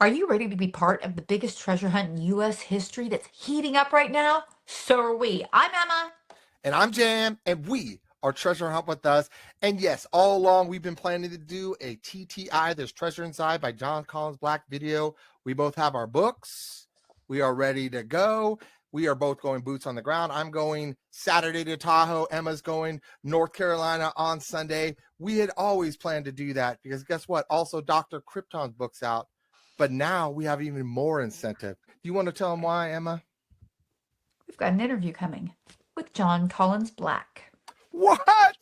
Are you ready to be part of the biggest treasure hunt in U.S. history that's heating up right now? So are we. I'm Emma. And I'm Jam, and we are Treasure Hunt with Us. And yes, all along we've been planning to do a TTI, There's Treasure Inside by Jon Collins-Black video. We both have our books. We are ready to go. We are both going boots on the ground. I'm going Saturday to Tahoe. Emma's going North Carolina on Sunday. We had always planned to do that because guess what? Also, Dr. Krypton's book's out. But now we have even more incentive. Do you want to tell them why, Emma? We've got an interview coming with Jon Collins-Black. What?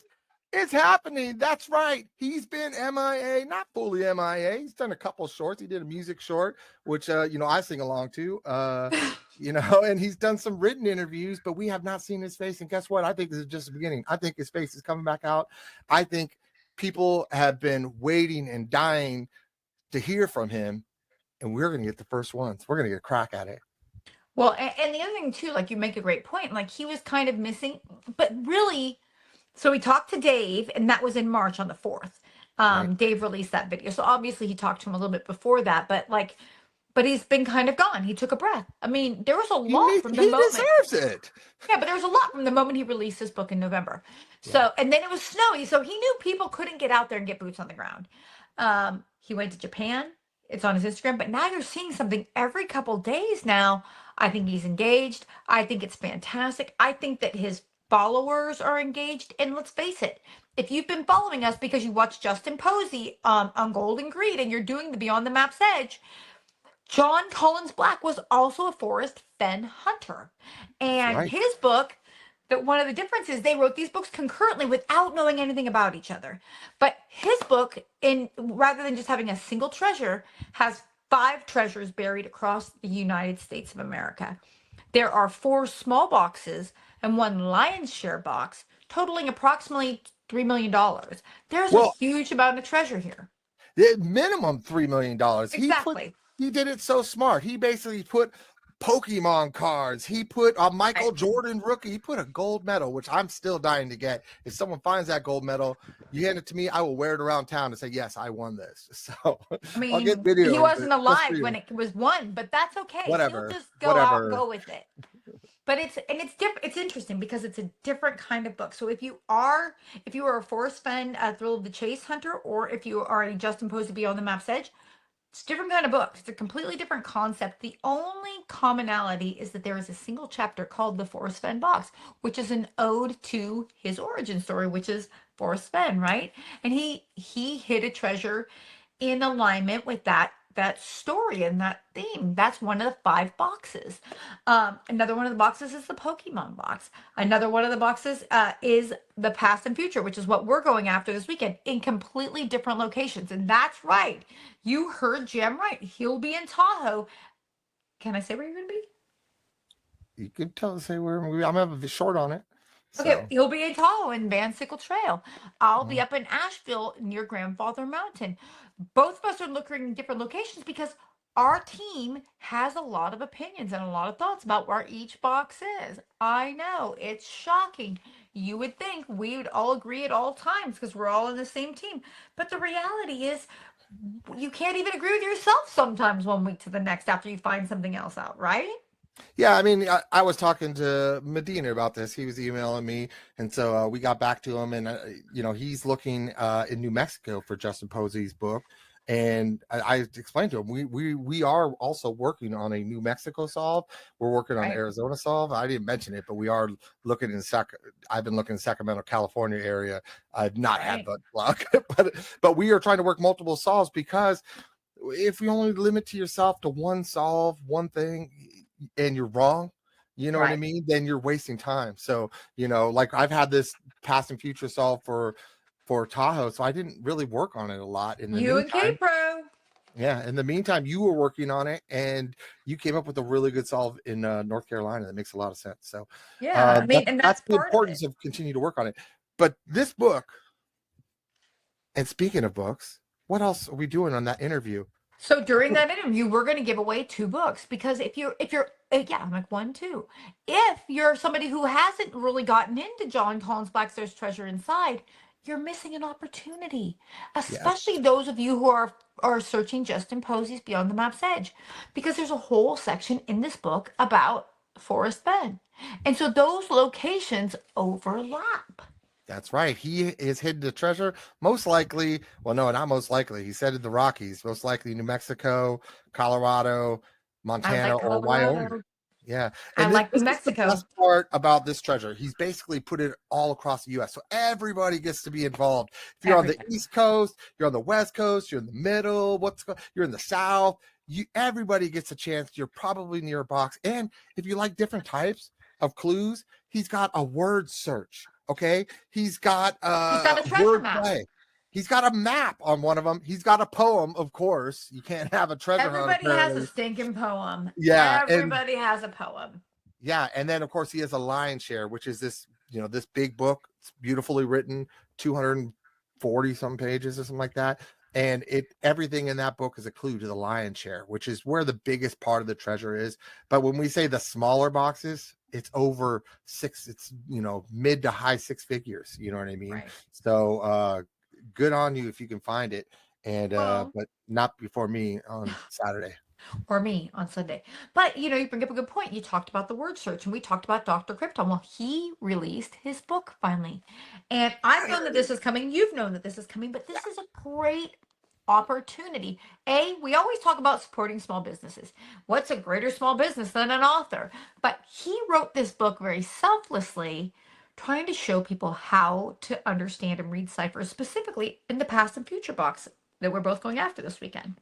It's happening. That's right. He's been MIA, not fully MIA. He's done a couple shorts. He did a music short, which I sing along to. And he's done some written interviews, but we have not seen his face. And guess what? I think this is just the beginning. I think his face is coming back out. I think people have been waiting and dying to hear from him, and we're going to get the first ones. We're going to get a crack at it. Well, and the other thing too, like you make a great point, like he was kind of missing, but really, so we talked to Dave, and that was in March on the 4th. Right. Dave released that video. So obviously he talked to him a little bit before that, but he's been kind of gone. He took a breath. I mean, there was a lot from the He moment. deserves it. Yeah, but there was a lot from the moment he released his book in November. So, and then it was snowy, so he knew people couldn't get out there and get boots on the ground. He went to Japan. It's on his Instagram, but now you're seeing something every couple days now. I think he's engaged. I think it's fantastic. I think that his followers are engaged. And let's face it, if you've been following us because you watched Justin Posey on Golden Greed and you're doing the Beyond the Map's Edge, Jon Collins-Black was also a forest fen hunter. And Right. his book, that one of the differences, they wrote these books concurrently without knowing anything about each other. But his book, in rather than just having a single treasure, has 5 treasures buried across the United States of America. There are 4 small boxes and 1 lion's share box, totaling approximately $3 million. There's a huge amount of treasure here. Minimum $3 million. Exactly. He did it so smart. He basically put Pokemon cards. He put a Michael Jordan rookie. He put a gold medal, which I'm still dying to get. If someone finds that gold medal, you hand it to me, I will wear it around town and say, yes, I won this. So I mean, I'll get videos. he wasn't alive when it was won, but that's okay. Whatever. He'll just go out and go with it. But it's different. It's interesting because it's a different kind of book. So if you are a forest fan, a Thrill of the Chase hunter, or if you are a Justin Posey Beyond the Map's Edge, it's a different kind of book. It's a completely different concept. The only commonality is that there is a single chapter called The Forest Fen Box, which is an ode to his origin story, which is Forest Fen, right? And he hid a treasure in alignment with that story and that theme. That's one of the 5 boxes. Another one of the boxes is the Pokemon box. Another one of the boxes is the past and future, which is what we're going after this weekend in completely different locations. And that's right. You heard Jim right. He'll be in Tahoe. Can I say where you're going to be? You can say where I'm going to have a short on it. Okay, he'll be in Tahoe in Van Sickle Trail. I'll be up in Asheville near Grandfather Mountain. Both of us are looking in different locations because our team has a lot of opinions and a lot of thoughts about where each box is. I know, it's shocking. You would think we would all agree at all times because we're all in the same team. But the reality is, you can't even agree with yourself sometimes one week to the next after you find something else out, right? Yeah, I mean, I was talking to Medina about this. He was emailing me, and so we got back to him, and he's looking in New Mexico for Justin Posey's book, and I explained to him we are also working on a New Mexico solve. We're working on Arizona solve. I didn't mention it, but we are looking in I've been looking in Sacramento, California area. I've not had that luck, but we are trying to work multiple solves because if you only limit to yourself to one solve, one thing, and you're wrong, you know what I mean? Then you're wasting time. So, like I've had this past and future solve for Tahoe, so I didn't really work on it a lot. In the You meantime, and K-Pro. Yeah, in the meantime, you were working on it, and you came up with a really good solve in North Carolina. That makes a lot of sense. So, yeah, I mean, and that's the importance of continue to work on it. But this book, and speaking of books, what else are we doing on that interview? So during that interview, we're going to give away 2 books because if you're, I'm like 1, 2. If you're somebody who hasn't really gotten into Jon Collins-Black's There's Treasure Inside, you're missing an opportunity, Yes. especially those of you who are searching Justin Posey's Beyond the Map's Edge, because there's a whole section in this book about Forrest Bend. And so those locations overlap. That's right. He is hidden the treasure. Most likely, well, no, not most likely. He said in the Rockies, most likely New Mexico, Colorado, I Montana, like or Wyoming. Colorado. Yeah. I And this, like New this is the Mexico. best part about this treasure. He's basically put it all across the US. So everybody gets to be involved. If you're on the Everybody. East Coast, you're on the West Coast, you're in the middle, you're in the South, everybody gets a chance. You're probably near a box. And if you like different types of clues, he's got a word search. Okay. He's got He's got a treasure word map. play. He's got a map on one of them. He's got a poem, of course. You can't have a treasure hunt, Everybody has a apparently. stinking poem. Yeah. And Everybody has a poem. yeah, and then of course he has a lion share, which is this, this big book. It's beautifully written, 240 some pages or something like that. And everything in that book is a clue to the lion share, which is where the biggest part of the treasure is. But when we say the smaller boxes, it's over it's mid to high six figures. You know what I mean? Right. So good on you if you can find it. And Well, but not before me on Saturday. or me on Sunday. But you bring up a good point. You talked about the word search, and we talked about Dr. Krypton. Well, he released his book finally. And I've known that this is coming. You've known that this is coming, but this is a great opportunity. We always talk about supporting small businesses. What's a greater small business than an author? But he wrote this book very selflessly, trying to show people how to understand and read ciphers, specifically in the past and future box that we're both going after this weekend.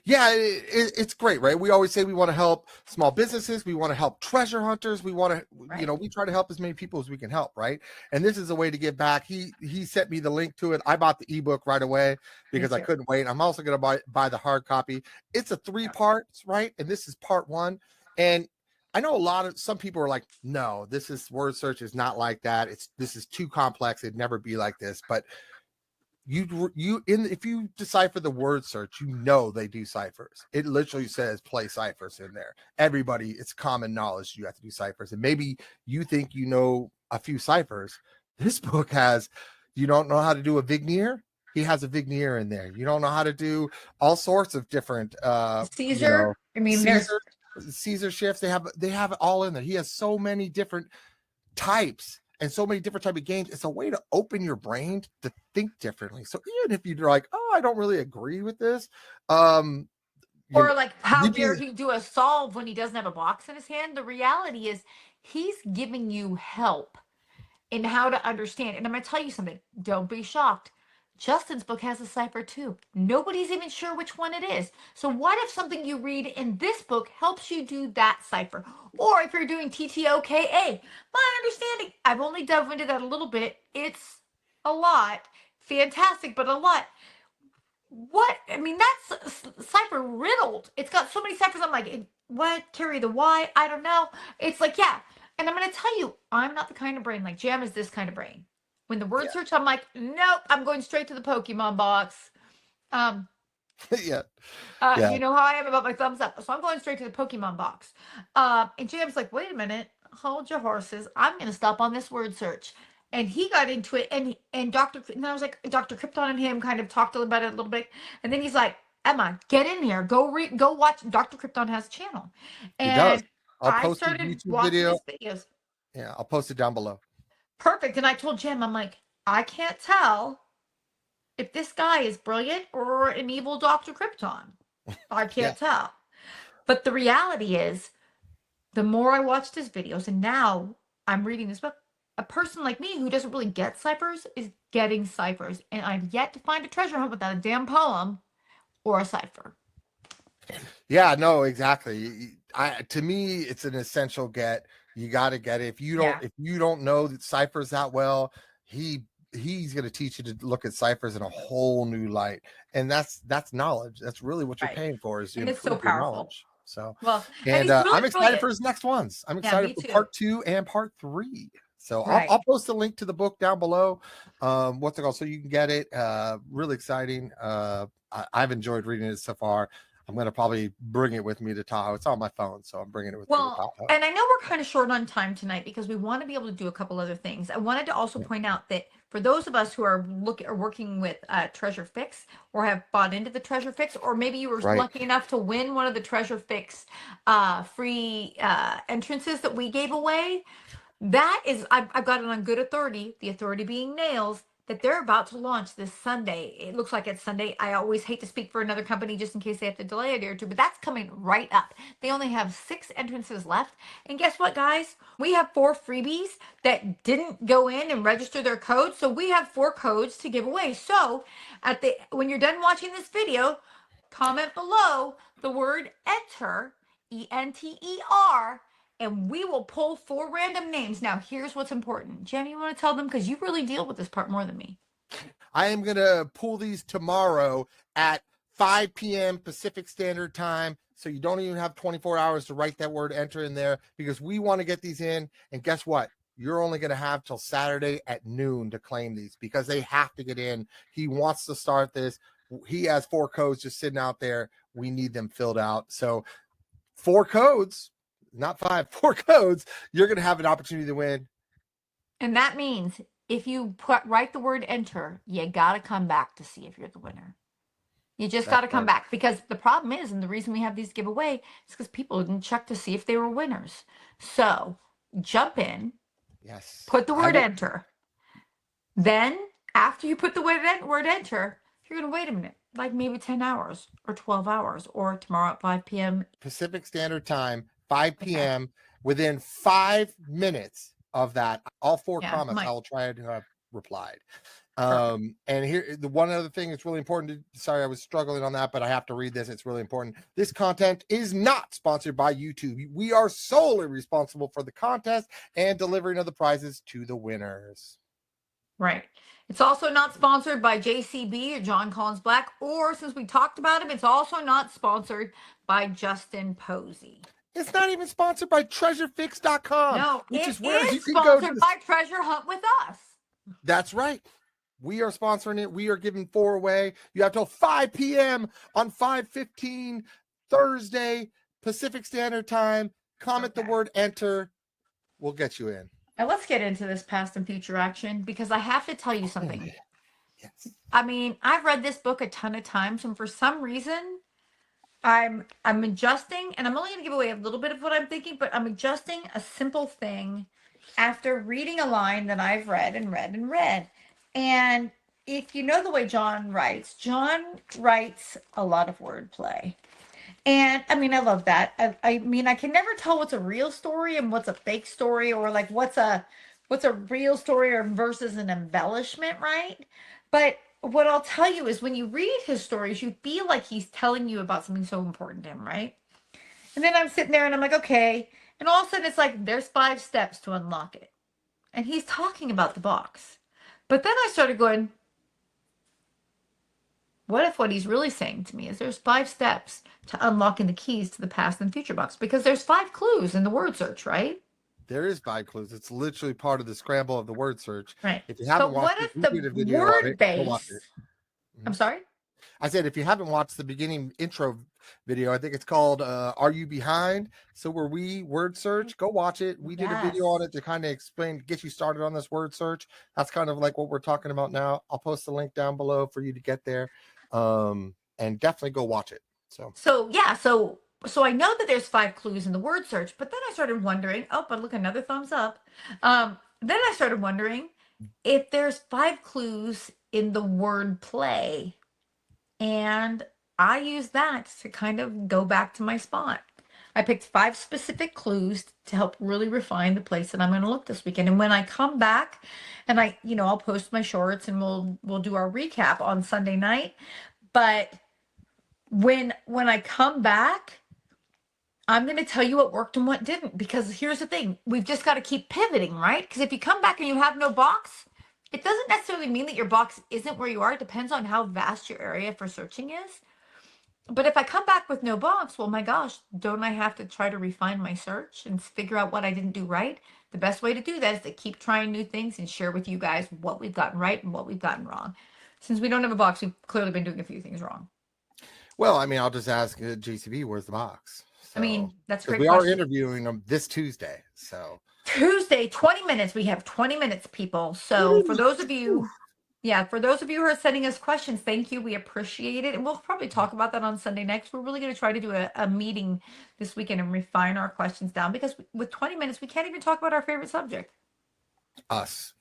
Yeah, it's great, right? We always say we want to help small businesses, we want to help treasure hunters, we want to, Right. we try to help as many people as we can help, right? And this is a way to give back. He sent me the link to it. I bought the ebook right away Me because I too. couldn't wait. I'm also going to buy the hard copy. It's a 3 parts, right? And this is part 1. And I know some people are like, no, word search is not like that. This is too complex. It'd never be like this. But if you decipher the word search, they do ciphers. It literally says play ciphers in there. Everybody, it's common knowledge you have to do ciphers. And maybe you think you know a few ciphers. This book you don't know how to do a Vigneer. He has a Vigneer in there. You don't know how to do all sorts of different Caesar. I mean, there's Caesar shifts. They have it all in there. He has so many different types and so many different type of games. It's a way to open your brain to think differently. So even if you're like, oh, I don't really agree with this, or like, how dare he do a solve when he doesn't have a box in his hand? The reality is, he's giving you help in how to understand. And I'm going to tell you something. Don't be shocked. Justin's book has a cipher too. Nobody's even sure which one it is. So what if something you read in this book helps you do that cipher? Or if you're doing TTOKA, my understanding, I've only dove into that a little bit. It's a lot. Fantastic, but a lot. What? I mean, that's cipher riddled. It's got so many ciphers. I'm like, what? Carry the Y? I don't know. It's like, yeah. And I'm going to tell you, I'm not the kind of brain like Jam is this kind of brain. When the word search, I'm like, nope, I'm going straight to the Pokemon box. Um, yeah. You know how I am about my thumbs up. So I'm going straight to the Pokemon box. And Jam's like, wait a minute, hold your horses. I'm going to stop on this word search. And he got into it, and and I was like, Dr. Krypton and him kind of talked about it a little bit, and then he's like, Emma, get in here, go watch. Dr. Krypton has a channel, He does. and I'll I post his started YouTube watching video. his videos. Yeah, I'll post it down below. Perfect. And I told Jim, I'm like, I can't tell if this guy is brilliant or an evil Dr. Krypton. I Yeah. can't tell. But the reality is, the more I watched his videos, and now I'm reading this book, a person like me who doesn't really get ciphers is getting ciphers. And I've yet to find a treasure hunt without a damn poem or a cipher. Yeah, no, exactly. To me, it's an essential get. You got to get it. If you don't know the ciphers that well, he's going to teach you to look at ciphers in a whole new light. And that's knowledge. That's really what you're Right. paying for, is to And it's so improve your powerful. knowledge. So, Well, and and he's really I'm excited brilliant. for his next ones. I'm Yeah, excited me for too. part 2 and part 3. So Right. I'll post a link to the book down below. What's it called? So you can get it. Really exciting. I've enjoyed reading it so far. I'm going to probably bring it with me to Tahoe. It's on my phone, so I'm bringing it with me to Well, Tahoe. and I know we're kind of short on time tonight because we want to be able to do a couple other things. I wanted to also point out that for those of us who are working with Treasure Fix or have bought into the Treasure Fix, or maybe you were Right. lucky enough to win one of the Treasure Fix free entrances that we gave away, that is, I've got it on good authority, the authority being nails, that they're about to launch this Sunday. It looks like it's Sunday. I always hate to speak for another company just in case they have to delay a day or two, but that's coming right up. They only have 6 entrances left. And guess what, guys? We have 4 freebies that didn't go in and register their code. So we have 4 codes to give away. So when you're done watching this video, comment below the word enter, ENTER, and we will pull 4 random names. Now, here's what's important. Jenny, you want to tell them? Because you really deal with this part more than me. I am going to pull these tomorrow at 5 p.m. Pacific Standard Time. So you don't even have 24 hours to write that word enter in there, because we want to get these in. And guess what? You're only going to have till Saturday at noon to claim these, because they have to get in. He wants to start this. He has 4 codes just sitting out there. We need them filled out. So 4 codes, not 5, 4 codes, you're going to have an opportunity to win. And that means if you write the word enter, you got to come back to see if you're the winner. You just got to come back, because the problem is, and the reason we have these giveaway is because people didn't check to see if they were winners. So jump in. Yes. Put the word enter. Then after you put the word enter, you're going to wait a minute, like maybe 10 hours or 12 hours or tomorrow at 5 p.m. Pacific Standard Time, 5 p.m. Okay. Within 5 minutes of that, all 4 comments I will try to have replied. And here, the one other thing that's really important. Sorry, I was struggling on that, but I have to read this. It's really important. This content is not sponsored by YouTube. We are solely responsible for the contest and delivering of the prizes to the winners. Right. It's also not sponsored by JCB or Jon Collins-Black, or since we talked about him, it's also not sponsored by Justin Posey. It's not even sponsored by TreasureFix.com. No, which it is where is you can sponsored go by Treasure Hunt with Us. That's right. We are sponsoring it. We are giving 4 away. You have till 5 p.m. on 5/15 Thursday Pacific Standard Time. Comment the word enter. We'll get you in. Now let's get into this past and future action, because I have to tell you something. Yes. I mean, I've read this book a ton of times, and for some reason, I'm adjusting, and I'm only going to give away a little bit of what I'm thinking, but I'm adjusting a simple thing after reading a line that I've read and read and read. And if you know the way Jon writes a lot of wordplay. And I mean, I love that. I mean, I can never tell what's a real story and what's a fake story, or like what's a real story or versus an embellishment, right? But what I'll tell you is when you read his stories, you feel like he's telling you about something so important to him, right? And then I'm sitting there and I'm like, okay. And all of a sudden it's like, there's 5 steps to unlock it. And he's talking about the box. But then I started going, what if what he's really saying to me is there's 5 steps to unlocking the keys to the past and future box? Because there's 5 clues in the word search, right? There is 5 clues. It's literally part of the scramble of the word search. Right. If you haven't but watched what if it, we did a the video on it. Go watch word it. base? I'm sorry? I said, if you haven't watched the beginning intro video, I think it's called Are You Behind? So were we word search? Go watch it. We did a video on it to kind of explain, get you started on this word search. That's kind of like what we're talking about now. I'll post the link down below for you to get there. And definitely go watch it. So yeah, so I know that there's 5 clues in the word search, but then I started wondering, oh, but look, another thumbs up. Then I started wondering if there's 5 clues in the word play. And I used that to kind of go back to my spot. I picked 5 specific clues to help really refine the place that I'm going to look this weekend. And when I come back, and I'll post my shorts and we'll do our recap on Sunday night. But when I come back, I'm going to tell you what worked and what didn't, because here's the thing. We've just got to keep pivoting, right? Because if you come back and you have no box, it doesn't necessarily mean that your box isn't where you are. It depends on how vast your area for searching is. But if I come back with no box, well, my gosh, don't I have to try to refine my search and figure out what I didn't do right? The best way to do that is to keep trying new things and share with you guys what we've gotten right and what we've gotten wrong. Since we don't have a box, we've clearly been doing a few things wrong. Well, I mean, I'll just ask JCB, where's the box? I So, mean, that's a because great we are question. interviewing them this Tuesday. So, Tuesday, 20 minutes. We have 20 minutes, people. So for those of you, yeah, for those of you who are sending us questions, thank you. We appreciate it. And we'll probably talk about that on Sunday next. We're really going to try to do a meeting this weekend and refine our questions down because with 20 minutes, we can't even talk about our favorite subject. us.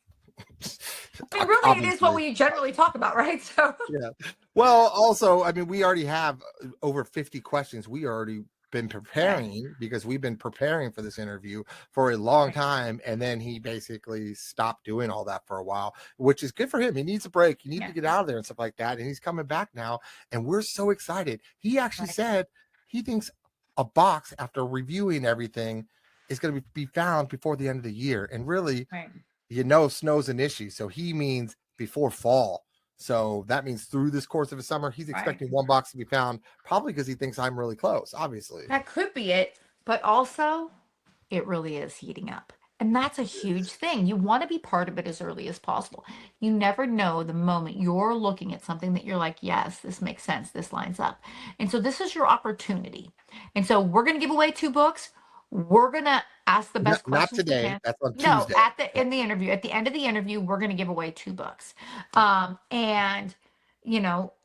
I mean, really, it is what Obviously. we generally talk about, right? So, Yeah. Well, also, I mean, we already have over 50 questions. We already been right, preparing because we've been preparing for this interview for a long right, time. And then he basically stopped doing all that for a while, which is good for him. He needs a break. He needs yeah, to get out of there and stuff like that. And he's coming back now. And we're so excited. He actually right, said he thinks a box, after reviewing everything, is going to be found before the end of the year. And really, right, snow's an issue. So he means before fall. So that means through this course of a summer, he's right. expecting one box to be found, probably because he thinks I'm really close, obviously. That could be it. But also, it really is heating up. And that's a huge thing. You want to be part of it as early as possible. You never know the moment you're looking at something that you're like, yes, this makes sense. This lines up. And so this is your opportunity. And so we're going to give away 2 books. We're going to ask the Not, best not questions we today. can. That's on No, Tuesday. at the in the interview, at the end of the interview, we're going to give away 2 books. And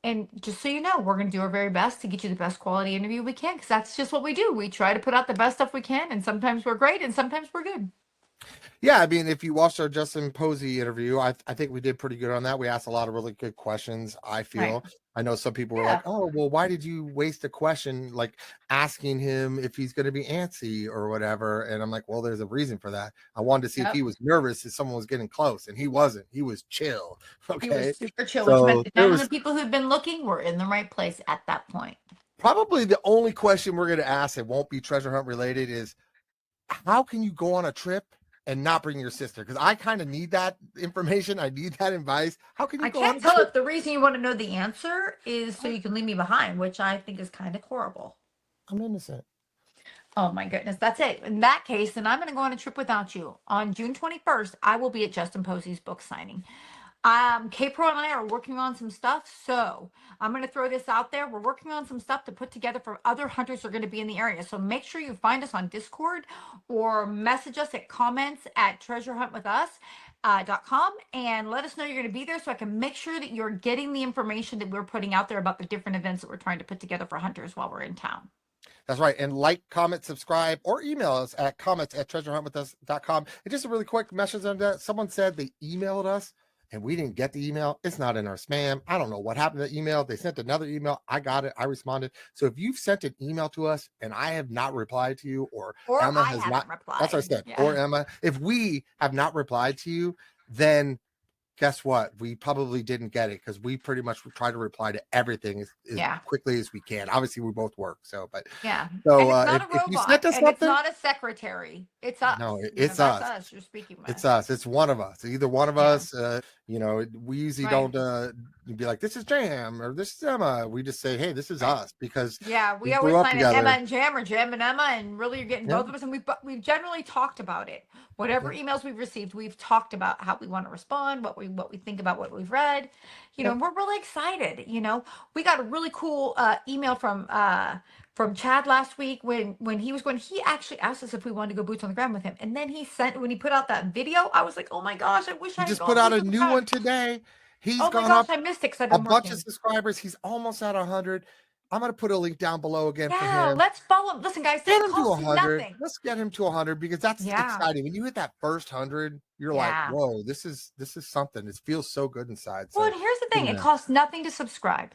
and just so you know, we're going to do our very best to get you the best quality interview we can because that's just what we do. We try to put out the best stuff we can, and sometimes we're great, and sometimes we're good. Yeah, I mean, if you watched our Justin Posey interview, I think we did pretty good on that. We asked a lot of really good questions, I Right. feel. I know some people were like, Yeah. oh, well, why did you waste a question like asking him if he's going to be antsy or whatever? And I'm like, well, there's a reason for that. I wanted to see if Yep. he was nervous if someone was getting close, and he wasn't. He was chill. He was Okay. super chill, which meant So that there none of the was people who'd been looking were in the right place at that point. probably the only question we're going to ask that won't be treasure hunt related is how can you go on a trip and not bring your sister? Because I kind of need that information. I need that advice. How can you I go on can't a tell trip? if the reason you want to know the answer is so you can leave me behind, which I think is kind of horrible. I'm innocent. Oh my goodness, that's it. In that case, then I'm going to go on a trip without you. On June 21st, I will be at Justin Posey's book signing. K-Pro and I are working on some stuff, so I'm going to throw this out there. We're working on some stuff to put together for other hunters who are going to be in the area. So make sure you find us on Discord or message us at comments at treasurehuntwithus.com and let us know you're going to be there so I can make sure that you're getting the information that we're putting out there about the different events that we're trying to put together for hunters while we're in town. That's right. And like, comment, subscribe, or email us at comments@treasurehuntwithus.com. And just a really quick message on that. Someone said they emailed us and we didn't get the email. It's not in our spam. I don't know what happened to the email. They sent another email. I got it. I responded. So if you've sent an email to us and I have not replied to you, or Or Emma I has not, haven't that's what I replied. said, or Yeah. Emma, if we have not replied to you, then guess what? We probably didn't get it because we pretty much try to reply to everything as Yeah. quickly as we can. Obviously, we both work. So, but Yeah. so And it's not a if you robot sent us and it's something, not a secretary. It's us. no, You know, it's that's us. us you're speaking with. It's us. It's one of us. Either one of Yeah. us. We usually Right. don't be like, this is Jam or this is Emma. We just say, hey, this is Right. us because Yeah, we we grew always up sign it Emma together. and Jam or Jam and Emma, and really you're getting Yeah. both of us. And we've generally talked about it. Whatever Yep. emails we've received, we've talked about how we want to respond, what we think about what we've read. Yep. And we're really excited. We got a really cool email from Chad last week when he was going. He actually asked us if we wanted to go boots on the ground with him, and then when he put out that video, I was like, oh my gosh, I wish He I had just put gone out boots a on the new ground. one today. He's Oh my gone gosh, up I missed it because I've a been bunch of working. subscribers. He's almost at 100. I'm gonna put a link down below again for Yeah, him. let's follow. Listen, guys, Get it him to costs 100. nothing. Let's get him to 100 because that's Yeah, exciting. When you hit that first 100, you're like, yeah. whoa, this is something. It feels so good inside. Well, So, and here's the good thing, it man. costs nothing to subscribe.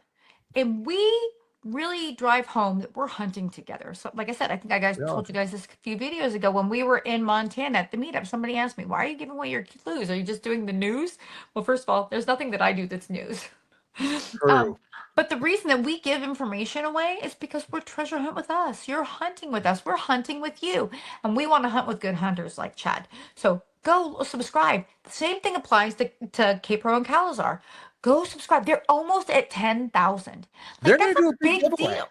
And we really drive home that we're hunting together. So, like I said, I think I guys Yeah. told you guys this a few videos ago when we were in Montana at the meetup. Somebody asked me, "Why are you giving away your clues? Are you just doing the news?" Well, first of all, there's nothing that I do that's news. True. um, but the reason that we give information away is because we're treasure hunt with us. You're hunting with us. We're hunting with you, and we want to hunt with good hunters like Chad. So go subscribe. The same thing applies to K-Pro and Calazar. Go subscribe. They're almost at 10,000. They're Like gonna that's do a a big big giveaway. deal.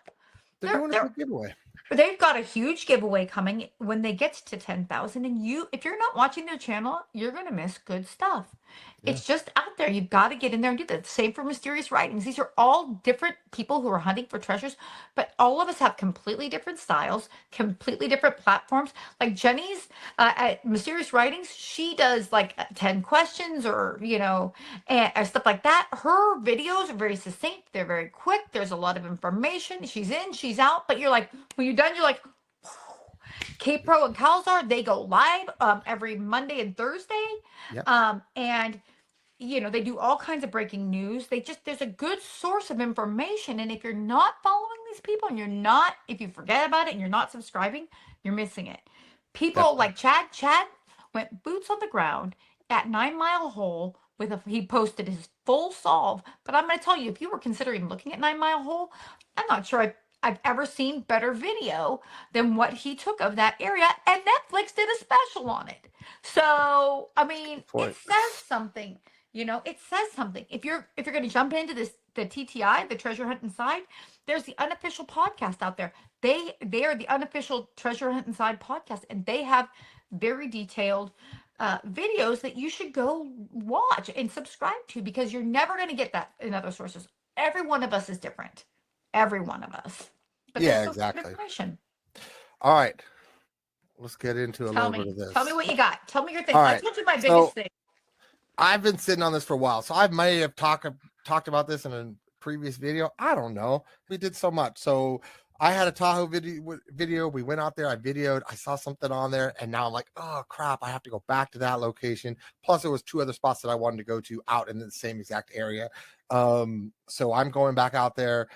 They're They're doing a they're big giveaway. they've got a huge giveaway coming when they get to 10,000, and if you're not watching their channel, you're going to miss good stuff. Yeah. It's just out there. You've got to get in there and do that. Same for mysterious writings. These are all different people who are hunting for treasures, but all of us have completely different styles, completely different platforms. Like Jenny's at Mysterious Writings, she does like 10 questions or, and stuff like that. Her videos are very succinct. They're very quick. There's a lot of information. She's in, she's out. But you're like, when you're done, you're like, K-Pro and Calzar, they go live every Monday and Thursday. Yep. And they do all kinds of breaking news. There's a good source of information. And if you're not following these people and if you forget about it and you're not subscribing, you're missing it. People Definitely. like Chad went boots on the ground at 9 Mile Hole he posted his full solve. But I'm going to tell you, if you were considering looking at 9 Mile Hole, I'm not sure I've ever seen better video than what he took of that area. And Netflix did a special on it. So, I mean, it Point. says something. It says something. If you're going to jump into the TTI, the Treasure Hunt Inside, there's the unofficial podcast out there. They are the unofficial Treasure Hunt Inside podcast, and they have very detailed videos that you should go watch and subscribe to, because you're never going to get that in other sources. Every one of us is different. Every one of us. But Yeah, there's so much exactly. information. All right. Let's get into a Tell little bit me. of this. Tell me what you got. Tell me your thing. All I right. told you my So biggest thing. I've been sitting on this for a while. So I may have talked about this in a previous video. I don't know. We did so much. So I had a Tahoe video. We went out there. I videoed. I saw something on there. And now I'm like, oh, crap. I have to go back to that location. Plus, there was 2 other spots that I wanted to go to out in the same exact area. So I'm going back out there.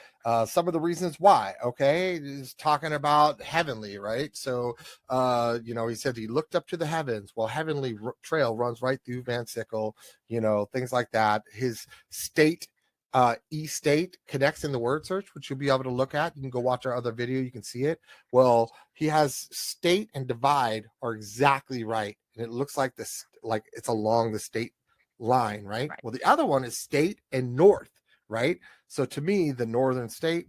Some of the reasons why, okay, is talking about Heavenly, right? So, he said he looked up to the heavens. Well, Heavenly Trail runs right through Van Sickle, things like that. His state, state connects in the word search, which you'll be able to look at. You can go watch our other video. You can see it. Well, he has state and divide are exactly right. And it looks like this, like it's along the state line, right? Well, the other one is state and north, right? So to me, the northern state,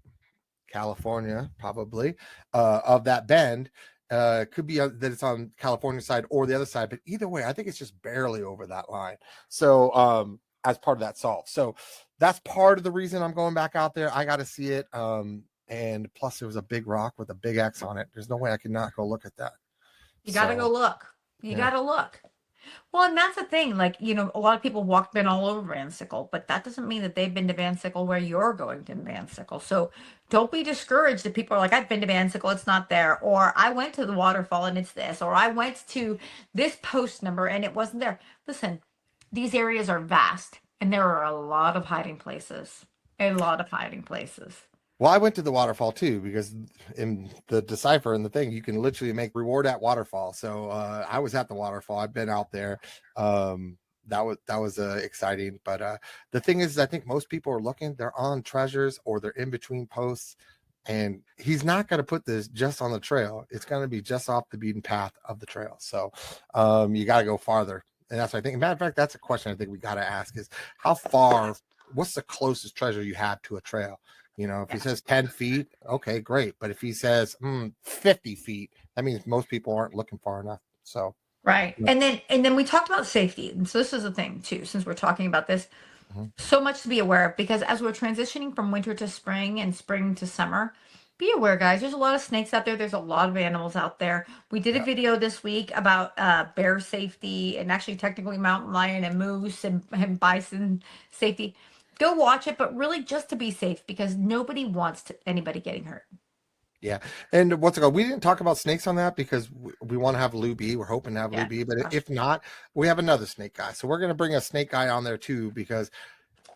California, probably, of that bend, could be that it's on California side or the other side, but either way, I think it's just barely over that line. So as part of that solve. So that's part of the reason I'm going back out there. I got to see it. And plus there was a big rock with a big X on it. There's no way I could not go look at that. You got to go look. You got to look. Well, and that's the thing. Like, a lot of people been all over Van Sickle, but that doesn't mean that they've been to Van Sickle where you're going to Van Sickle. So don't be discouraged if people are like, I've been to Van Sickle, it's not there. Or I went to the waterfall and it's this. Or I went to this post number and it wasn't there. Listen, these areas are vast and there are a lot of hiding places. A lot of hiding places. Well, I went to the waterfall too, because in the decipher and the thing, you can literally make reward at waterfall. So I was at the waterfall. I've been out there. That was exciting. But the thing is, I think most people are looking, they're on treasures or they're in between posts. And he's not going to put this just on the trail. It's going to be just off the beaten path of the trail. So you got to go farther. And that's what I think. Matter of fact, that's a question I think we got to ask is how far, what's the closest treasure you have to a trail? If he says 10 feet, okay, great. But if he says 50 feet, that means most people aren't looking far enough. So right. And then we talked about safety. And so this is the thing too, since we're talking about this, so much to be aware of, because as we're transitioning from winter to spring and spring to summer, be aware, guys, there's a lot of snakes out there. There's a lot of animals out there. We did a video this week about bear safety and actually technically mountain lion and moose and bison safety. Go watch it, but really just to be safe, because nobody wants anybody getting hurt. Yeah. And what's it called? We didn't talk about snakes on that because we want to have Lou B. We're hoping to have Lou B. But if not, we have another snake guy. So we're going to bring a snake guy on there too, because.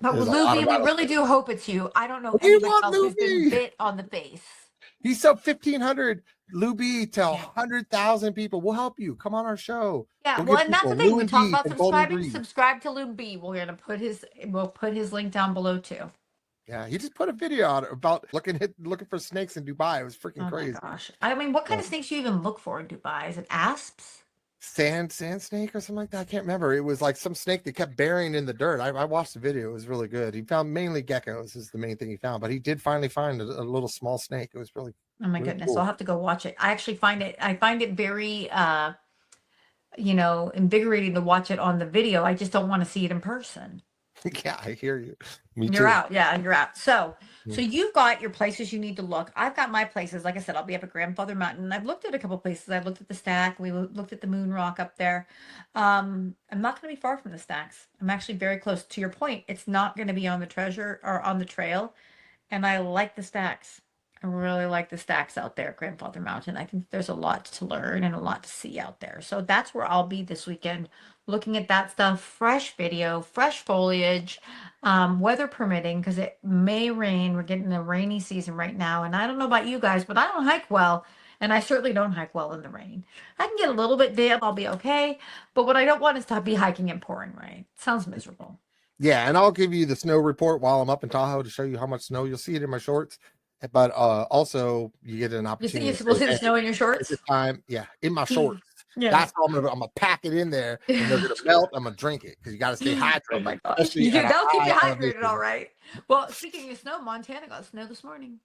But with Lou B, we really do hope it's you. I don't know anybody else who's been bit on the face. He's up 1,500. Lou B, tell 100,000 people. We'll help you. Come on our show. Yeah, well, and that's the thing. We talk about subscribing. Subscribe to Lou B. We're gonna put his link down below too. Yeah, he just put a video out about looking for snakes in Dubai. It was freaking crazy. Oh my gosh! I mean, what kind of snakes do you even look for in Dubai? Is it asps? Sand snake or something like that. I can't remember. It was like some snake that kept burying in the dirt. I watched the video. It was really good. He found mainly geckos is the main thing he found, but he did finally find a little small snake. It was really. Oh my goodness! Cool. I'll have to go watch it. I actually find it very invigorating to watch it on the video. I just don't want to see it in person. Yeah, I hear you. Me You're too. out. Yeah, you're out. So, Mm. so you've got your places you need to look. I've got my places. Like I said, I'll be up at Grandfather Mountain. I've looked at a couple places. I've looked at the stack. We looked at the Moon Rock up there. I'm not going to be far from the stacks. I'm actually very close. To your point, it's not going to be on the treasure or on the trail. And I like the stacks. I really like the stacks out there at Grandfather Mountain. I think there's a lot to learn and a lot to see out there. So that's where I'll be this weekend, looking at that stuff, fresh video, fresh foliage, weather permitting, because it may rain. We're getting the rainy season right now. And I don't know about you guys, but I don't hike well. And I certainly don't hike well in the rain. I can get a little bit damp, I'll be okay. But what I don't want is to be hiking in pouring rain. Sounds miserable. Yeah, and I'll give you the snow report while I'm up in Tahoe to show you how much snow. You'll see it in my shorts, but also you get an You think opportunity you're to supposed say, to hey, snow in your it's shorts? the time. Yeah, in my shorts. Yeah. That's how I'm gonna pack it in there, and they're gonna melt. I'm gonna drink it because you got to stay Oh hydrated, my gosh. especially at a That'll keep high you hydrated, elevation. all right. Well, speaking of snow, Montana got snow this morning.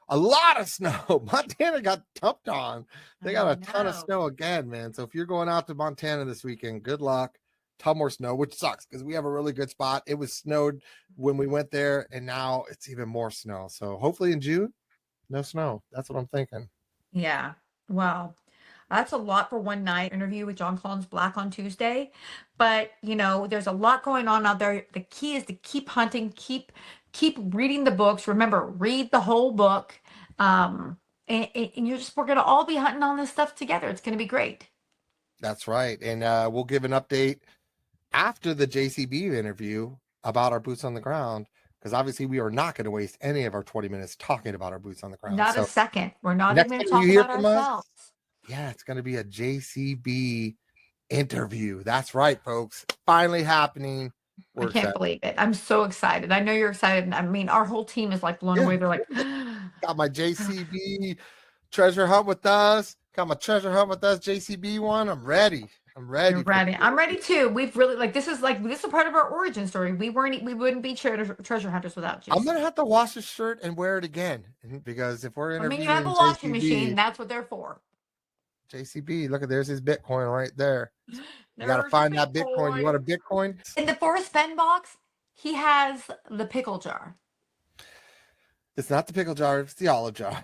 A lot of snow. Montana got dumped on. They got I a ton of know. snow again, man. So if you're going out to Montana this weekend, good luck. Ton more snow, which sucks because we have a really good spot. It was snowed when we went there, and now it's even more snow. So hopefully in June, no snow. That's what I'm thinking. Yeah. Wow. That's a lot for one night interview with Jon Collins-Black on Tuesday. But, there's a lot going on out there. The key is to keep hunting, keep reading the books. Remember, read the whole book. And we're gonna all be hunting on this stuff together. It's gonna be great. That's right. And we'll give an update after the JCB interview about our boots on the ground, because obviously we are not going to waste any of our 20 minutes talking about our boots on the ground. Not a So second. We're not next even time gonna you talk hear about from us, ourselves. yeah, it's going to be a JCB interview. That's right, folks. Finally happening. I can't believe it. I'm so excited. I know you're excited. I mean, our whole team is like blown away. They're like, got my JCB treasure hunt with us. Got my treasure hunt with us, JCB one. I'm ready. I'm ready. you're ready. I'm ready too. We've really this is a part of our origin story. We wouldn't be treasure hunters without you. I'm gonna have to wash this shirt and wear it again because if we're I interviewing mean, you have a washing JCB, machine. That's what they're for. JCB, look at there's his Bitcoin right there. You got to There's find your that Bitcoin. You want a Bitcoin? In the Forrest Fenn box, he has the pickle jar. It's not the pickle jar. It's the olive jar.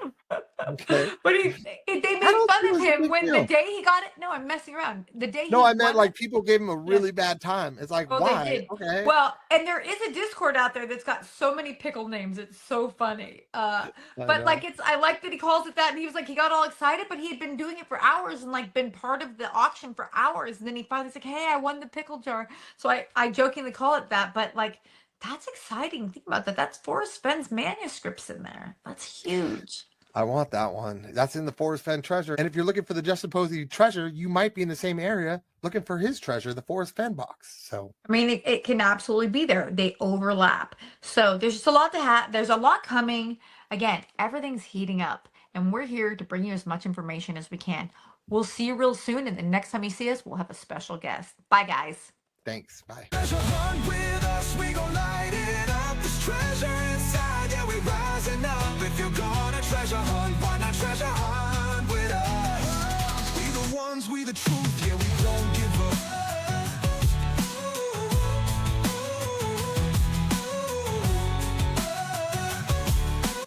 Okay. But they made don't fun think of it was a him big when deal. the day he got it. No, I'm messing around. The day No, he I meant won like people gave him a really bad time. It's like, Oh, why? they did. Okay. Well, and there is a Discord out there that's got so many pickle names. It's so funny. But I like that he calls it that. And he was like, he got all excited, but he had been doing it for hours and like been part of the auction for hours. And then he finally's like, hey, I won the pickle jar. So I jokingly call it that, but like, that's exciting. Think about that. That's Forrest Fenn's manuscripts in there. That's huge. I want that one. That's in the Forrest Fenn treasure. And if you're looking for the Justin Posey treasure, you might be in the same area looking for his treasure, the Forrest Fenn box. So I mean, it can absolutely be there. They overlap. So there's just a lot to have. There's a lot coming. Again, everything's heating up, and we're here to bring you as much information as we can. We'll see you real soon, and the next time you see us, we'll have a special guest. Bye, guys. thanks. Bye. Treasure hunt with us, we gon' light it up. There's treasure inside, yeah, we rising up. If you're gonna treasure hunt, why not treasure hunt with us? We the ones, we the truth, yeah.